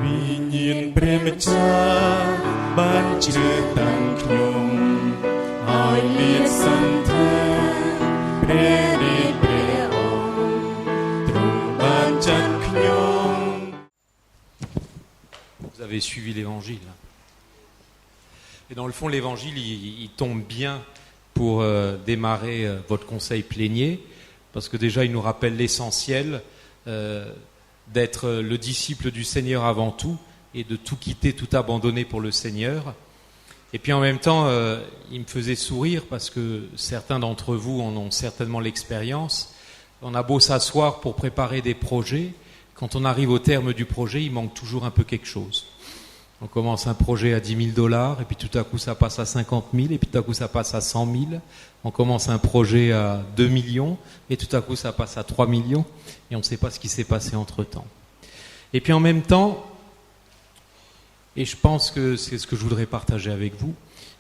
វិញ្ញាណព្រះម្ចាស់បានជ្រើសតាំងខ្ញុំឲ្យលាតសន្ធិព្រះរាជព្រះអង្គទ្រង់បានចាត់ខ្ញុំ Vous avez suivi l'évangile. Et dans le fond, l'évangile, il tombe bien pour démarrer votre conseil plénier, parce que déjà, il nous rappelle l'essentiel d'être le disciple du Seigneur avant tout, et de tout quitter, tout abandonner pour le Seigneur. Et puis en même temps, il me faisait sourire, parce que certains d'entre vous en ont certainement l'expérience. On a beau s'asseoir pour préparer des projets, quand on arrive au terme du projet, il manque toujours un peu quelque chose. On commence un projet à $10 000, et puis tout à coup ça passe à 50 000, et puis tout à coup ça passe à 100 000. On commence un projet à 2 millions, et tout à coup ça passe à 3 millions, et on ne sait pas ce qui s'est passé entre-temps. Et puis en même temps, et je pense que c'est ce que je voudrais partager avec vous,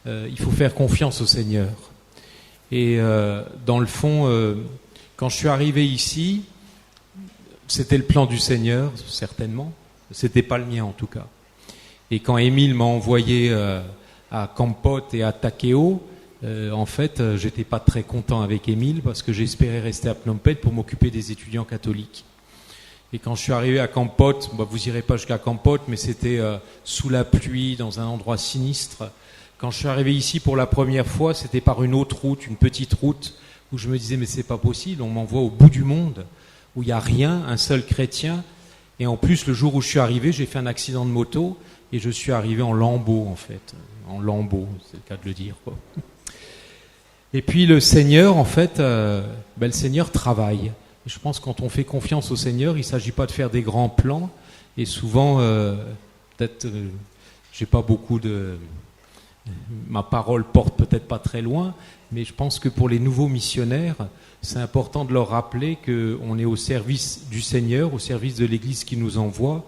il faut faire confiance au Seigneur. Et dans le fond, quand je suis arrivé ici, c'était le plan du Seigneur, certainement. C'était pas le mien en tout cas. Et quand Émile m'a envoyé à Kampot et à Takeo, en fait, j'étais pas très content avec Émile parce que j'espérais rester à Phnom Penh pour m'occuper des étudiants catholiques. Et quand je suis arrivé à Kampot, vous irez pas jusqu'à Kampot, mais c'était sous la pluie, dans un endroit sinistre. Quand je suis arrivé ici pour la première fois, c'était par une autre route, une petite route, où je me disais mais c'est pas possible, on m'envoie au bout du monde, où il y a rien, un seul chrétien. Et en plus, le jour où je suis arrivé, j'ai fait un accident de moto et je suis arrivé en lambeaux, en fait. En lambeaux, c'est le cas de le dire, quoi. Et puis le Seigneur, en fait, le Seigneur travaille. Et je pense que quand on fait confiance au Seigneur, il ne s'agit pas de faire des grands plans. Et souvent, peut-être, j'ai pas beaucoup de... Ma parole porte peut-être pas très loin, mais je pense que pour les nouveaux missionnaires, c'est important de leur rappeler qu'on est au service du Seigneur, au service de l'Église qui nous envoie,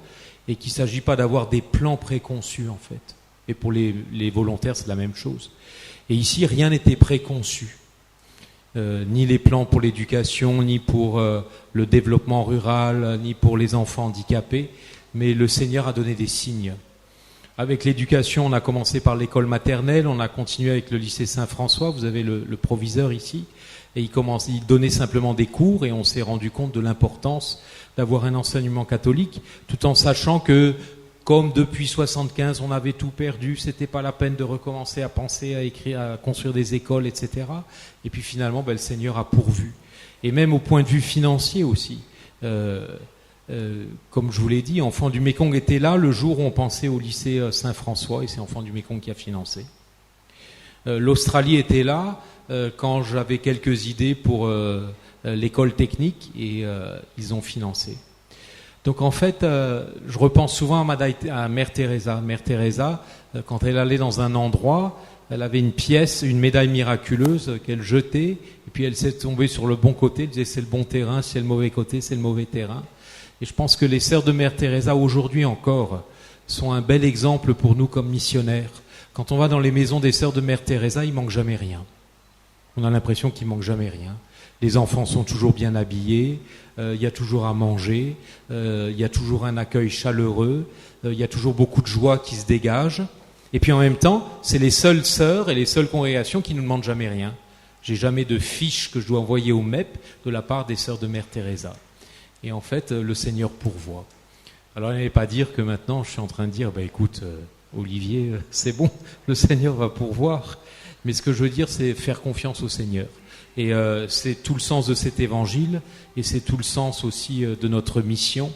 et qu'il ne s'agit pas d'avoir des plans préconçus, en fait. Et pour les volontaires, c'est la même chose. Et ici, rien n'était préconçu. Ni les plans pour l'éducation, ni pour le développement rural, ni pour les enfants handicapés, mais le Seigneur a donné des signes. Avec l'éducation, on a commencé par l'école maternelle, on a continué avec le lycée Saint-François, vous avez le proviseur ici, et il donnait simplement des cours, et on s'est rendu compte de l'importance d'avoir un enseignement catholique, tout en sachant que, comme depuis 75, on avait tout perdu, c'était pas la peine de recommencer à penser, à écrire, à construire des écoles, etc. Et puis finalement, le Seigneur a pourvu. Et même au point de vue financier aussi. Comme je vous l'ai dit, Enfants du Mékong était là le jour où on pensait au lycée Saint-François, et c'est Enfants du Mékong qui a financé. L'Australie était là quand j'avais quelques idées pour l'école technique, et ils ont financé. Donc en fait, je repense souvent à Mère Teresa. Mère Teresa, quand elle allait dans un endroit, elle avait une pièce, une médaille miraculeuse qu'elle jetait, et puis elle s'est tombée sur le bon côté, elle disait c'est le bon terrain, c'est le mauvais côté, c'est le mauvais terrain. Et je pense que les sœurs de Mère Teresa, aujourd'hui encore, sont un bel exemple pour nous comme missionnaires. Quand on va dans les maisons des sœurs de Mère Teresa, il manque jamais rien. On a l'impression qu'il manque jamais rien. Les enfants sont toujours bien habillés, il y a toujours à manger, il y a toujours un accueil chaleureux, il y a toujours beaucoup de joie qui se dégage. Et puis en même temps, c'est les seules sœurs et les seules congrégations qui ne nous demandent jamais rien. J'ai jamais de fiche que je dois envoyer au MEP de la part des sœurs de Mère Teresa. Et en fait, le Seigneur pourvoit. Alors, n'allez pas dire que maintenant, je suis en train de dire, écoute, Olivier, c'est bon, le Seigneur va pourvoir. Mais ce que je veux dire, c'est faire confiance au Seigneur. Et c'est tout le sens de cet évangile, et c'est tout le sens aussi de notre mission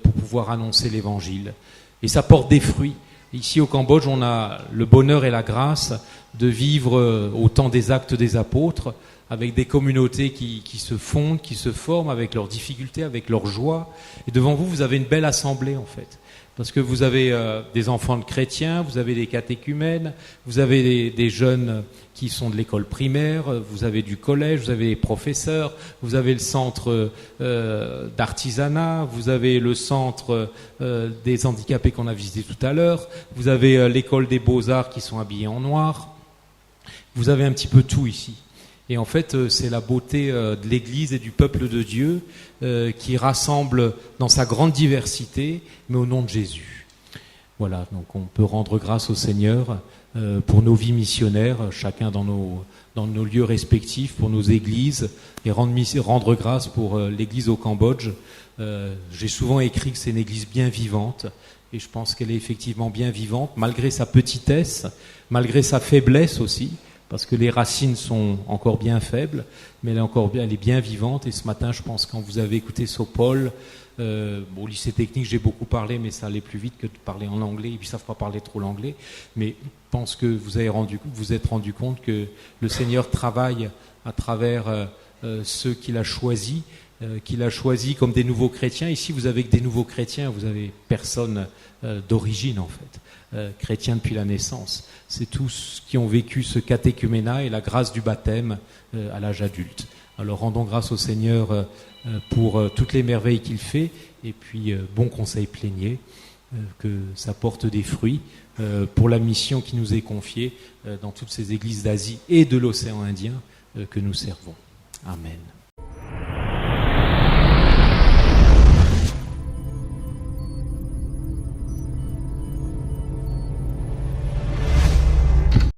pour pouvoir annoncer l'évangile. Et ça porte des fruits. Ici au Cambodge, on a le bonheur et la grâce de vivre au temps des actes des apôtres, avec des communautés qui se fondent, qui se forment avec leurs difficultés, avec leurs joies. Et devant vous, vous avez une belle assemblée en fait. Parce que vous avez des enfants de chrétiens, vous avez des catéchumènes, vous avez des jeunes qui sont de l'école primaire, vous avez du collège, vous avez des professeurs, vous avez le centre d'artisanat, vous avez le centre des handicapés qu'on a visité tout à l'heure, vous avez l'école des beaux-arts qui sont habillés en noir. Vous avez un petit peu tout ici. Et en fait, c'est la beauté de l'Église et du peuple de Dieu qui rassemble dans sa grande diversité, mais au nom de Jésus. Voilà, donc on peut rendre grâce au Seigneur pour nos vies missionnaires, chacun dans nos lieux respectifs, pour nos églises, et rendre grâce pour l'église au Cambodge. J'ai souvent écrit que c'est une église bien vivante, et je pense qu'elle est effectivement bien vivante, malgré sa petitesse, malgré sa faiblesse aussi, parce que les racines sont encore bien faibles, mais elle est bien vivante. Et ce matin, je pense, quand vous avez écouté Sopol, au lycée technique, j'ai beaucoup parlé, mais ça allait plus vite que de parler en anglais, et puis ils ne savent pas parler trop l'anglais. Mais je pense que vous êtes rendu compte que le Seigneur travaille à travers ceux qu'il a choisis, comme des nouveaux chrétiens. Ici, vous avez que des nouveaux chrétiens, vous avez personne d'origine en fait, chrétien depuis la naissance. C'est tous qui ont vécu ce catéchuménat et la grâce du baptême à l'âge adulte. Alors rendons grâce au Seigneur pour toutes les merveilles qu'il fait, et puis bon conseil plénier, que ça porte des fruits pour la mission qui nous est confiée dans toutes ces églises d'Asie et de l'océan Indien que nous servons. Amen.